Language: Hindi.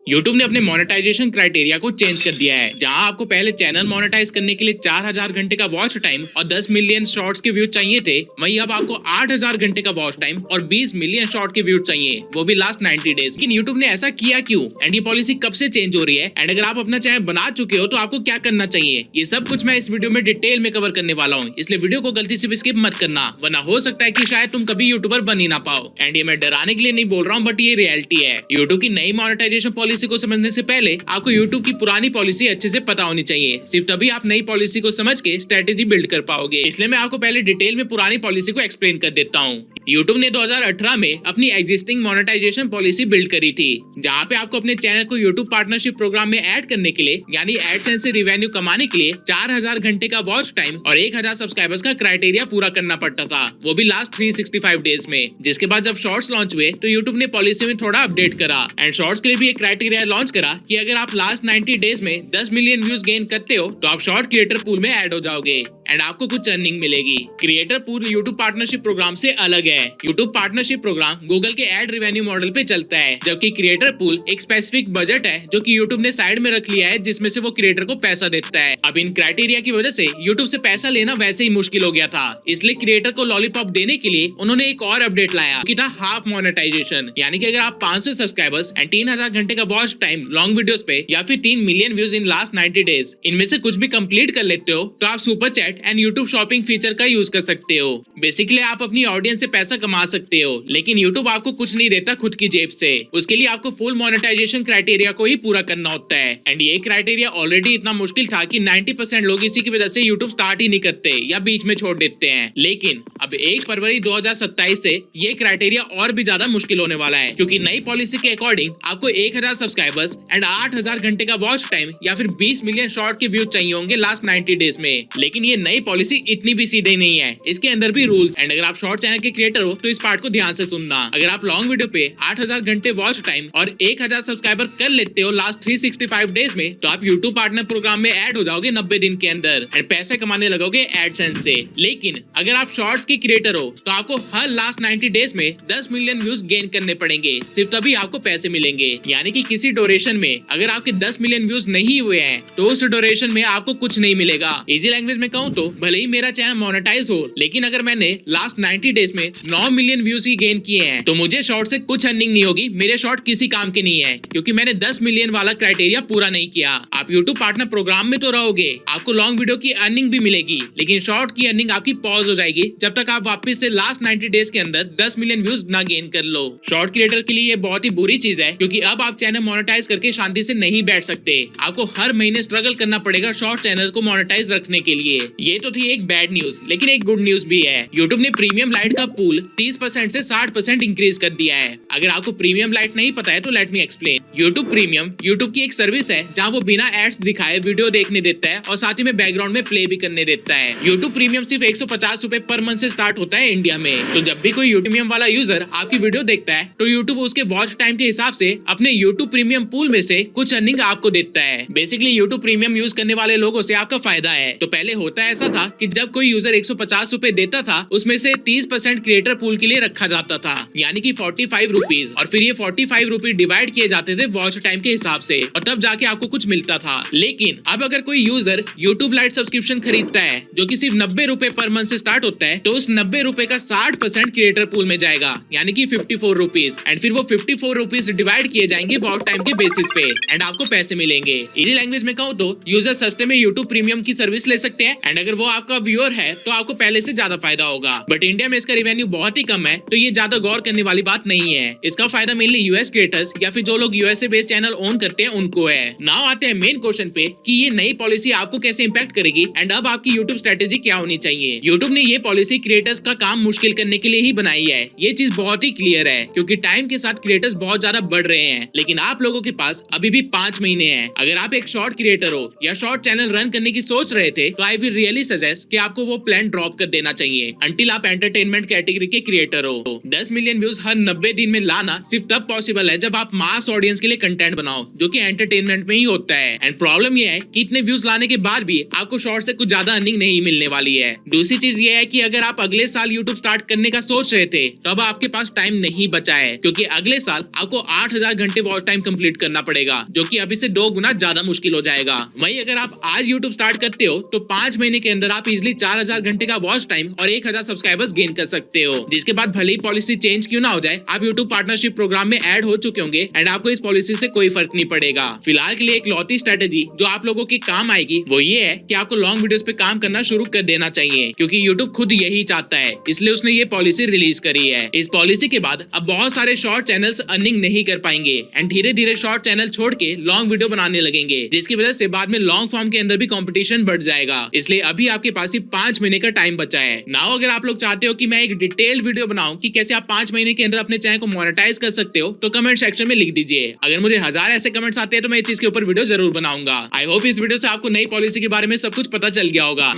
यूट्यूब ने अपने मोनेटाइजेशन क्राइटेरिया को चेंज कर दिया है। जहां आपको पहले चैनल मोनेटाइज करने के लिए 4000 घंटे का वॉच टाइम और 10 मिलियन शॉर्ट्स के व्यूज चाहिए थे, वहीं अब आपको 8000 घंटे का वॉच टाइम और 20 मिलियन शॉर्ट के व्यूज चाहिए, वो भी लास्ट 90 डेज। लेकिन यूट्यूब ने ऐसा किया क्यों एंड ये पॉलिसी कब से चेंज हो रही है एंड अगर आप अपना चैनल बना चुके हो तो आपको क्या करना चाहिए, ये सब कुछ मैं इस वीडियो में डिटेल में कवर करने वाला हूँ। इसलिए वीडियो को गलती से भी स्किप मत करना, वरना हो सकता है कि शायद तुम कभी यूट्यूबर बन ही ना पाओ। एंड ये मैं डराने के लिए नहीं बोल रहा हूँ, बट ये रियलिटी है। यूट्यूब की नई मोनेटाइजेशन पॉलिसी को समझने से पहले आपको यूट्यूब की पुरानी पॉलिसी अच्छे से पता होनी चाहिए। सिर्फ तभी आप नई पॉलिसी को समझ के स्ट्रेटेजी बिल्ड कर पाओगे। इसलिए मैं आपको पहले डिटेल में पुरानी पॉलिसी को एक्सप्लेन कर देता हूँ। यूट्यूब ने 2018 में अपनी एग्जिस्टिंग मोनेटाइजेशन पॉलिसी बिल्ड करी थी, जहाँ पे आपको अपने चैनल को यूट्यूब पार्टनरशिप प्रोग्राम में ऐड करने के लिए यानी एडसेंस से रिवेन्यू कमाने के लिए 4000 घंटे का वॉच टाइम और 1000 सब्सक्राइबर्स का क्राइटेरिया पूरा करना पड़ता था, वो भी लास्ट 365 डेज में। जिसके बाद जब शॉर्ट्स लॉन्च हुए तो यूट्यूब ने पॉलिसी में थोड़ा अपडेट करा एंड शॉर्ट्स के लिए भी एक क्राइटेरिया लॉन्च करा कि अगर आप लास्ट 90 डेज में 10 मिलियन व्यूज गेन करते हो तो आप शॉर्ट क्रिएटर पूल में ऐड हो जाओगे एंड आपको कुछ अर्निंग मिलेगी। Creator pool YouTube partnership program से अलग है। यूट्यूब पार्टनरशिप प्रोग्राम गूगल के एड रेवेन्यू मॉडल पे चलता है, जबकि क्रिएटर पूल एक स्पेसिफिक बजट है जो कि यूट्यूब ने साइड में रख लिया है, जिसमें से वो क्रिएटर को पैसा देता है। अब इन क्राइटेरिया की वजह से यूट्यूब से पैसा लेना वैसे ही मुश्किल हो गया था, इसलिए क्रिएटर को लॉलीपॉप देने के लिए उन्होंने एक और अपडेट लाया कि था हाफ मोनेटाइजेशन, यानी कि अगर आप 500 सब्सक्राइबर्स एंड 3000 घंटे का वॉच टाइम लॉन्ग वीडियोस पे या फिर 3 million views in last 90 days इनमें से कुछ भी कंप्लीट कर लेते हो तो आप super chat and YouTube shopping feature का यूज कर सकते हो। बेसिकली आप अपनी ऑडियंस से पैसा कमा सकते हो, लेकिन यूट्यूब आपको कुछ नहीं देता खुद की जेब से। उसके लिए आपको फुल मोनेटाइजेशन क्राइटेरिया को ही पूरा करना होता है एंड ये क्राइटेरिया ऑलरेडी इतना मुश्किल था कि 90% लोग इसी की वजह से यूट्यूब स्टार्ट ही नहीं करते या बीच में छोड़ देते हैं। लेकिन अब 1 फरवरी 2027 से ये क्राइटेरिया और भी ज्यादा मुश्किल होने वाला है, क्योंकि नई पॉलिसी के अकॉर्डिंग आपको 1000 सब्सक्राइबर्स एंड 8000 घंटे का वॉच टाइम या फिर 20 मिलियन शॉर्ट के व्यूज चाहिए होंगे लास्ट 90 डेज में। लेकिन ये नई पॉलिसी इतनी भी सीधे नहीं है, इसके अंदर भी रूल्स एंड अगर आप शॉर्ट चैनल के क्रिएटर हो तो इस पार्ट को ध्यान से सुनना। अगर आप लॉन्ग वीडियो पे 8000 घंटे वॉच टाइम और 1000 सब्सक्राइबर कर लेते हो लास्ट 365 डेज में तो आप यूट्यूब पार्टनर प्रोग्राम में ऐड हो जाओगे 90 दिन के अंदर एंड पैसे कमाने लगोगे एडसेंस से। लेकिन अगर आप शॉर्ट्स के क्रिएटर हो तो आपको हर लास्ट 90 डेज में 10 मिलियन व्यूज गेन करने पड़ेंगे, सिर्फ तभी आपको पैसे मिलेंगे। यानी कि किसी ड्यूरेशन में अगर आपके 10 मिलियन व्यूज नहीं हुए हैं तो उस ड्यूरेशन में आपको कुछ नहीं मिलेगा। इजी लैंग्वेज में कहूँ तो भले ही मेरा चैनल मोनेटाइज हो, लेकिन अगर मैंने लास्ट 90 डेज में 9 मिलियन व्यूज ही गेन किए हैं तो मुझे शॉर्ट से कुछ अर्निंग नहीं होगी। मेरे शॉर्ट किसी काम के नहीं है, क्योंकि मैंने 10 मिलियन वाला क्राइटेरिया पूरा नहीं किया। आप यूट्यूब पार्टनर प्रोग्राम में तो रहोगे, आपको लॉन्ग वीडियो की अर्निंग भी मिलेगी, लेकिन शॉर्ट की अर्निंग आपकी पॉज हो जाएगी जब तक आप वापस से लास्ट 90 डेज के अंदर 10 मिलियन व्यूज ना गेन कर लो। शॉर्ट क्रिएटर के लिए ये बहुत ही बुरी चीज है, क्योंकि अब आप चैनल मोनेटाइज करके शांति से नहीं बैठ सकते। आपको हर महीने स्ट्रगल करना पड़ेगा शॉर्ट चैनल को मोनेटाइज रखने के लिए। ये तो थी एक बैड न्यूज, लेकिन एक गुड न्यूज भी है। यूट्यूब ने प्रीमियम लाइट का पूल 30% से 60% इंक्रीज कर दिया है। अगर आपको प्रीमियम लाइट नहीं पता है तो let me explain. YouTube premium YouTube की एक सर्विस है जहां वो बिना एड्स दिखाए वीडियो देखने देता है और साथ ही में बैकग्राउंड में प्ले भी करने देता है। यूट्यूब प्रीमियम सिर्फ 150 रुपए पर मंथ से स्टार्ट होता है इंडिया में। तो जब भी कोई यूट्यूब प्रीमियम वाला यूजर आपकी वीडियो देखता है तो यूट्यूब उसके वॉच टाइम के हिसाब से अपने यूट्यूब प्रीमियम पूल में से कुछ अर्निंग आपको देता है। बेसिकली यूट्यूब प्रीमियम यूज करने वाले लोगों से आपका फायदा है। तो पहले होता ऐसा था कि जब कोई यूजर 150 रुपए देता था उसमें से 30% क्रिएटर पूल के लिए रखा जाता था, यानी कि 45 रुपीज, और फिर ये 45 रुपीज डिवाइड किए जाते थे वॉच टाइम के हिसाब से और तब जाके आपको कुछ मिलता था। लेकिन अब अगर कोई यूजर यूट्यूब लाइट सब्सक्रिप्शन खरीदता है जो कि सिर्फ 90 रुपए पर मंथ से स्टार्ट होता है, तो उस 90 रुपए का 60% क्रिएटर पूल में जाएगा, यानी कि 54 रुपीज, एंड फिर वो 54 रुपीज डिवाइड किए जाएंगे वॉच टाइम के बेसिस पे एंड आपको पैसे मिलेंगे। इजी लैंग्वेज में कहूँ तो यूजर सस्ते में यूट्यूब प्रीमियम की सर्विस ले सकते हैं एंड अगर वो आपका व्यूअर है तो आपको पहले से ज्यादा फायदा होगा। बट इंडिया में इसका रेवेन्यू बहुत ही कम है, तो ये ज्यादा गौर करने वाली बात नहीं है। इसका फायदा मेनली यूएस क्रिएटर्स या फिर जो लोग यूएसए बेस्ड चैनल ओन करते हैं उनको है। नाउ आते हैं मेन क्वेश्चन पे कि ये नई पॉलिसी आपको कैसे इंपैक्ट करेगी एंड अब आपकी यूट्यूब स्ट्रेटेजी क्या होनी चाहिए। यूट्यूब ने ये पॉलिसी क्रिएटर्स का काम मुश्किल करने के लिए ही बनाई है। ये चीज बहुत ही क्लियर है, क्योंकि टाइम के साथ क्रिएटर्स बहुत ज्यादा बढ़ रहे हैं, लेकिन आप लोगों के पास अभी भी 5 महीने हैं। अगर आप एक शॉर्ट क्रिएटर हो या शॉर्ट चैनल रन करने की सोच रहे थे तो आई विल रियली सजेस्ट कि आपको वो प्लान ड्रॉप कर देना चाहिए अंटिल आप एंटरटेनमेंट कैटेगरी के क्रिएटर हो। 10 मिलियन व्यूज हर 90 दिन में लाना सिर्फ तब पॉसिबल है जब आप मास ऑडियंस के लिए कंटेंट बनाओ जो कि एंटरटेनमेंट में ही होता है। एंड प्रॉब्लम ये है कि इतने व्यूज लाने के बाद भी आपको शॉर्ट से कुछ ज्यादा अर्निंग नहीं मिलने वाली है। दूसरी चीज ये है कि अगर आप अगले साल यूट्यूब स्टार्ट करने का सोच रहे थे तो अब आपके पास टाइम नहीं बचा है, क्योंकि अगले साल आपको 8000 घंटे वॉच टाइम कंप्लीट करना पड़ेगा, जो कि अभी से 2 गुना ज्यादा मुश्किल हो जाएगा। वहीं अगर आप आज यूट्यूब स्टार्ट करते हो तो 5 महीने के अंदर आप इजिली 4000 घंटे का वॉच टाइम और 1000 सब्सक्राइबर्स गेन कर सकते हो, जिसके बाद भले ही पॉलिसी चेंज क्यों ना हो जाए, आप यूट्यूब पार्टनरशिप प्रोग्राम में ऐड हो चुके होंगे एंड आपको इस पॉलिसी से कोई फर्क नहीं पड़ेगा। फिलहाल के लिए एक लौती स्ट्रेटेजी जो आप लोगों के काम आएगी वो ये है कि आपको लॉन्ग वीडियोस पे काम करना शुरू कर देना चाहिए, क्योंकि यूट्यूब खुद यही चाहता है, इसलिए उसने ये पॉलिसी रिलीज करी है। इस पॉलिसी के बाद अब बहुत सारे शॉर्ट चैनल्स अर्निंग नहीं कर पाएंगे एंड धीरे धीरे शॉर्ट चैनल छोड़ के लॉन्ग वीडियो बनाने लगेंगे, जिसकी वजह से बाद में लॉन्ग फॉर्म के अंदर भी कंपटीशन बढ़ जाएगा। इसलिए अभी आपके पास ही 5 महीने का टाइम बचा है। नाउ अगर आप लोग चाहते हो कि मैं एक डिटेल्ड वीडियो बनाऊं कि कैसे आप 5 महीने के अंदर अपने चैनल को मोनेटाइज कर सकते हो, तो कमेंट सेक्शन में लिख दीजिए। अगर मुझे 1000 ऐसे कमेंट्स आते हैं तो मैं इस चीज के ऊपर वीडियो जरूर बनाऊंगा। आई होप इस वीडियो से आपको नई पॉलिसी के बारे में सब कुछ पता चल गया होगा।